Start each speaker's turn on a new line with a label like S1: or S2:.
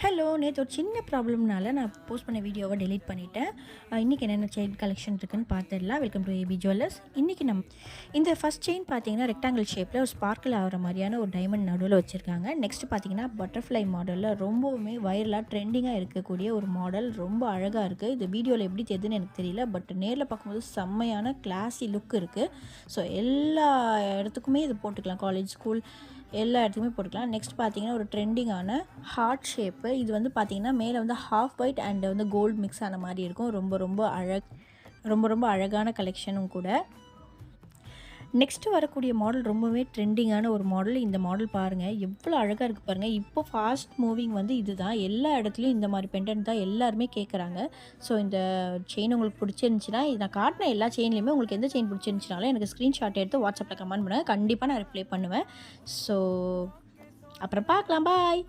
S1: Hello, நேற்று ஒரு சின்ன ப்ராப்ளம்னால நான் போஸ்ட் பண்ண வீடியோவை டெலீட் பண்ணிட்டேன். இன்றைக்கி என்னென்ன செயின் கலெக்ஷன் இருக்குன்னு பார்த்துடலாம். Welcome to AB Jewellers. இன்றைக்கி இந்த ஃபஸ்ட் செயின் பார்த்தீங்கன்னா ரெக்டாங்கிள் ஷேப்பில் ஒரு ஸ்பார்க்கிள் ஆகிற மாதிரியான ஒரு டைமண்ட் நடுவில் வச்சுருக்காங்க. நெக்ஸ்ட் பார்த்தீங்கன்னா பட்டர்ஃப்ளை மாடலில் ரொம்பவுமே வைரலாக ட்ரெண்டிங்காக இருக்கக்கூடிய ஒரு மாடல். ரொம்ப அழகாக இருக்குது. இது வீடியோவில் எப்படி தெரியுதுன்னு எனக்கு தெரியல, பட் நேரில் பார்க்கும்போது செம்மையான கிளாஸி லுக் இருக்குது. ஸோ எல்லா இடத்துக்குமே இது போட்டுக்கலாம், காலேஜ், ஸ்கூல் எல்லா இடத்துக்குமே போட்டுக்கலாம். நெக்ஸ்ட் பார்த்தீங்கன்னா ஒரு ட்ரெண்டிங்கான ஹார்ட் ஷேப்பு. இது வந்து பார்த்தீங்கன்னா மேலே வந்து ஹாஃப் ஒயிட் அண்ட் வந்து கோல்டு மிக்ஸ் ஆன மாதிரி இருக்கும். ரொம்ப அழகான கலெக்ஷனும் கூட. நெக்ஸ்ட்டு வரக்கூடிய மாடல் ரொம்பவே ட்ரெண்டிங்கான ஒரு மாடல். இந்த மாடல் பாருங்கள் எவ்வளோ அழகாக இருக்குது பாருங்கள். இப்போ ஃபாஸ்ட் மூவிங் வந்து இது தான். எல்லா இடத்துலையும் இந்த மாதிரி பெண்டன்ட் தான் எல்லாருமே கேட்குறாங்க. ஸோ இந்த செயின் உங்களுக்கு பிடிச்சிருந்துச்சின்னா, நான் காட்டின எல்லா செயின்லேயுமே உங்களுக்கு எந்த செயின் பிடிச்சிருந்துச்சினாலும் எனக்கு ஸ்க்ரீன்ஷாட் எடுத்து வாட்ஸ்அப்பில் கமெண்ட் பண்ணுங்கள். கண்டிப்பாக நான் ரிப்ளை பண்ணுவேன். ஸோ அப்புறம் பார்க்கலாம். பாய்.